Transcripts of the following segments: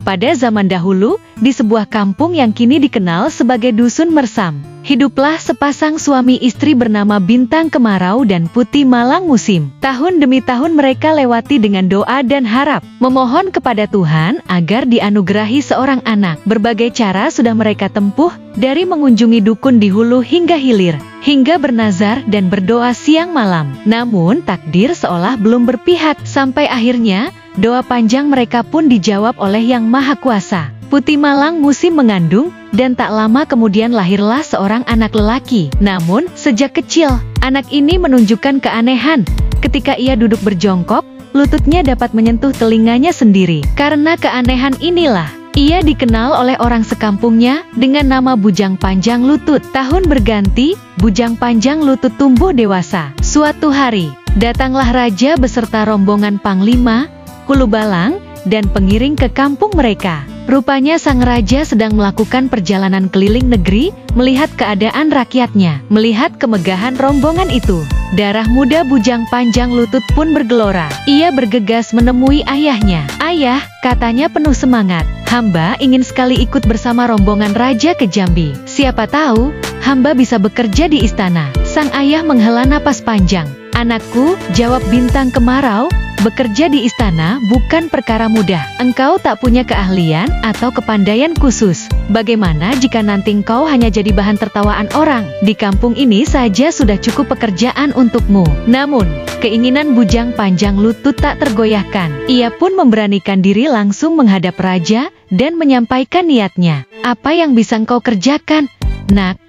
Pada zaman dahulu, di sebuah kampung yang kini dikenal sebagai Dusun Mersam, hiduplah sepasang suami istri bernama Bintang Kemarau dan Putih Malang Musim. Tahun demi tahun mereka lewati dengan doa dan harap, memohon kepada Tuhan agar dianugerahi seorang anak. Berbagai cara sudah mereka tempuh, dari mengunjungi dukun di hulu hingga hilir, hingga bernazar dan berdoa siang malam. Namun takdir seolah belum berpihak, sampai akhirnya doa panjang mereka pun dijawab oleh Yang Maha Kuasa. Putih Malang Musim mengandung, dan tak lama kemudian lahirlah seorang anak lelaki. Namun, sejak kecil, anak ini menunjukkan keanehan. Ketika ia duduk berjongkok, lututnya dapat menyentuh telinganya sendiri. Karena keanehan inilah, ia dikenal oleh orang sekampungnya dengan nama Bujang Panjang Lutut. Tahun berganti, Bujang Panjang Lutut tumbuh dewasa. Suatu hari, datanglah raja beserta rombongan panglima, hulu balang, dan pengiring ke kampung mereka. Rupanya sang raja sedang melakukan perjalanan keliling negeri, melihat keadaan rakyatnya. Melihat kemegahan rombongan itu, darah muda Bujang Panjang Lutut pun bergelora. Ia bergegas menemui ayahnya. "Ayah," katanya penuh semangat, "hamba ingin sekali ikut bersama rombongan raja ke Jambi. Siapa tahu, hamba bisa bekerja di istana." Sang ayah menghela napas panjang. "Anakku," jawab Bintang Kemarau, "bekerja di istana bukan perkara mudah. Engkau tak punya keahlian atau kepandaian khusus. Bagaimana jika nanti engkau hanya jadi bahan tertawaan orang? Di kampung ini saja sudah cukup pekerjaan untukmu." Namun, keinginan Bujang Panjang Lutut tak tergoyahkan. Ia pun memberanikan diri langsung menghadap raja dan menyampaikan niatnya. "Apa yang bisa engkau kerjakan, Nak?"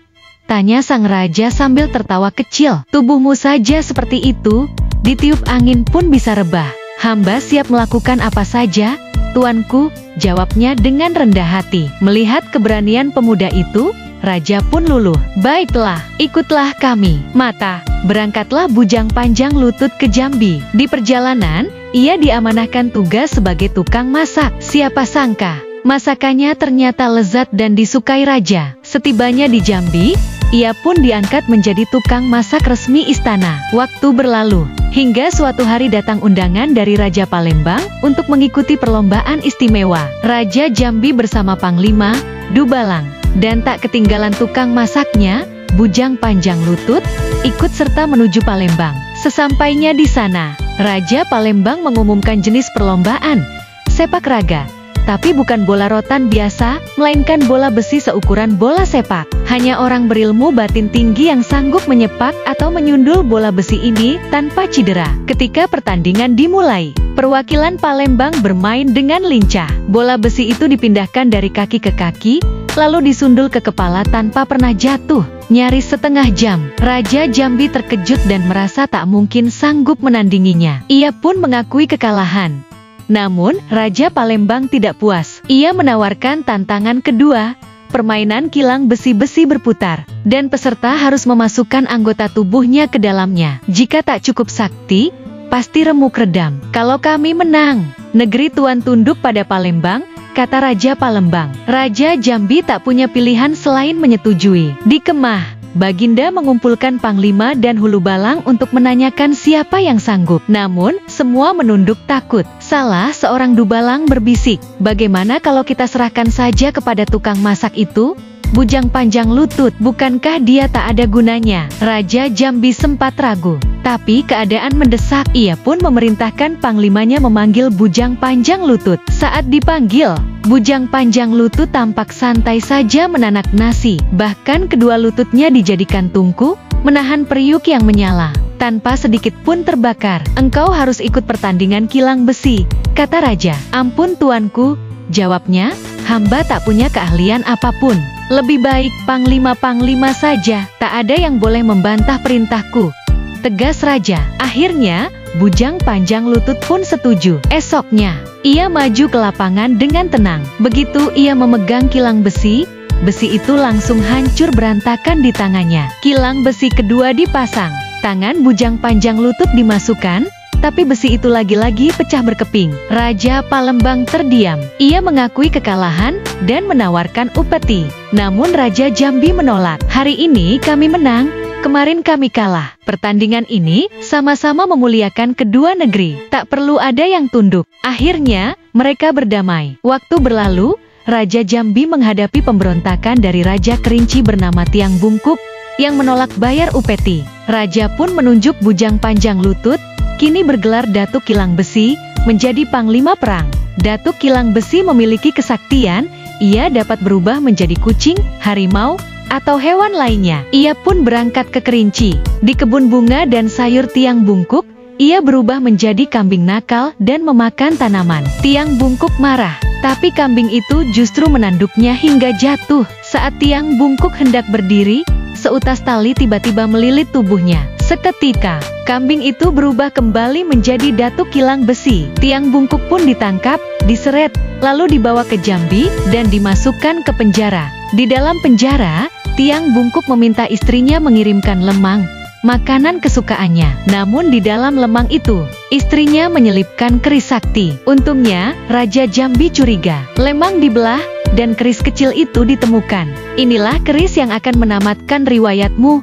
tanya sang raja sambil tertawa kecil. "Tubuhmu saja seperti itu, ditiup angin pun bisa rebah." "Hamba siap melakukan apa saja, tuanku," jawabnya dengan rendah hati. Melihat keberanian pemuda itu, raja pun luluh. "Baiklah, ikutlah kami." Mata, berangkatlah Bujang Panjang Lutut ke Jambi. Di perjalanan, ia diamanahkan tugas sebagai tukang masak. Siapa sangka, masakannya ternyata lezat dan disukai raja. Setibanya di Jambi, ia pun diangkat menjadi tukang masak resmi istana. Waktu berlalu, hingga suatu hari datang undangan dari Raja Palembang untuk mengikuti perlombaan istimewa. Raja Jambi bersama Panglima, Dubalang, dan tak ketinggalan tukang masaknya, Bujang Panjang Lutut, ikut serta menuju Palembang. Sesampainya di sana, Raja Palembang mengumumkan jenis perlombaan, sepak raga. Tapi bukan bola rotan biasa, melainkan bola besi seukuran bola sepak. Hanya orang berilmu batin tinggi yang sanggup menyepak atau menyundul bola besi ini tanpa cedera. Ketika pertandingan dimulai, perwakilan Palembang bermain dengan lincah. Bola besi itu dipindahkan dari kaki ke kaki, lalu disundul ke kepala tanpa pernah jatuh. Nyaris setengah jam, Raja Jambi terkejut dan merasa tak mungkin sanggup menandinginya. Ia pun mengakui kekalahan. Namun, Raja Palembang tidak puas. Ia menawarkan tantangan kedua, permainan kilang besi-besi berputar, dan peserta harus memasukkan anggota tubuhnya ke dalamnya. Jika tak cukup sakti, pasti remuk redam. "Kalau kami menang, negeri tuan tunduk pada Palembang," kata Raja Palembang. Raja Jambi tak punya pilihan selain menyetujui. Di kemah, Baginda mengumpulkan Panglima dan Hulu Balang untuk menanyakan siapa yang sanggup. Namun, semua menunduk takut. Salah seorang Dubalang berbisik, "Bagaimana kalau kita serahkan saja kepada tukang masak itu, Bujang Panjang Lutut? Bukankah dia tak ada gunanya?" Raja Jambi sempat ragu, tapi keadaan mendesak. Ia pun memerintahkan panglimanya memanggil Bujang Panjang Lutut. Saat dipanggil, Bujang Panjang Lutut tampak santai saja menanak nasi. Bahkan kedua lututnya dijadikan tungku, menahan periuk yang menyala, tanpa sedikit pun terbakar. "Engkau harus ikut pertandingan kilang besi," kata raja. "Ampun tuanku," jawabnya, "hamba tak punya keahlian apapun. Lebih baik panglima-panglima saja, tak ada yang boleh membantah perintahku," tegas raja. Akhirnya, Bujang Panjang Lutut pun setuju. Esoknya, ia maju ke lapangan dengan tenang. Begitu ia memegang kilang besi, besi itu langsung hancur berantakan di tangannya. Kilang besi kedua dipasang, tangan Bujang Panjang Lutut dimasukkan, tapi besi itu lagi-lagi pecah berkeping. Raja Palembang terdiam. Ia mengakui kekalahan dan menawarkan upeti. Namun Raja Jambi menolak. "Hari ini kami menang, kemarin kami kalah. Pertandingan ini sama-sama memuliakan kedua negeri. Tak perlu ada yang tunduk. Akhirnya, mereka berdamai. Waktu berlalu, Raja Jambi menghadapi pemberontakan dari Raja Kerinci bernama Tiang Bungkuk yang menolak bayar upeti. Raja pun menunjuk Bujang Panjang Lutut, kini bergelar Datuk Kilang Besi, menjadi panglima perang. Datuk Kilang Besi memiliki kesaktian, ia dapat berubah menjadi kucing, harimau, atau hewan lainnya. Ia pun berangkat ke Kerinci. Di kebun bunga dan sayur Tiang Bungkuk, ia berubah menjadi kambing nakal dan memakan tanaman. Tiang Bungkuk marah, tapi kambing itu justru menanduknya hingga jatuh. Saat Tiang Bungkuk hendak berdiri, seutas tali tiba-tiba melilit tubuhnya. Seketika, kambing itu berubah kembali menjadi Datuk Kilang Besi. Tiang Bungkuk pun ditangkap, diseret, lalu dibawa ke Jambi dan dimasukkan ke penjara. Di dalam penjara, Tiang Bungkuk meminta istrinya mengirimkan lemang, makanan kesukaannya. Namun di dalam lemang itu, istrinya menyelipkan keris sakti. Untungnya, Raja Jambi curiga. Lemang dibelah, dan keris kecil itu ditemukan. Inilah keris yang akan menamatkan riwayatmu,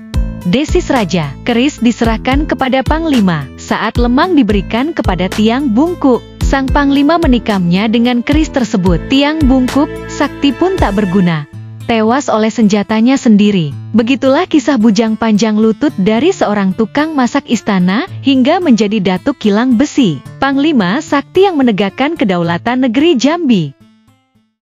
desis Raja. Keris diserahkan kepada Panglima. Saat lemang diberikan kepada Tiang Bungkuk, sang Panglima menikamnya dengan keris tersebut. Tiang Bungkuk, sakti pun tak berguna, tewas oleh senjatanya sendiri. Begitulah kisah Bujang Panjang Lutut dari seorang tukang masak istana hingga menjadi Datuk Kilang Besi, Panglima sakti yang menegakkan kedaulatan negeri Jambi.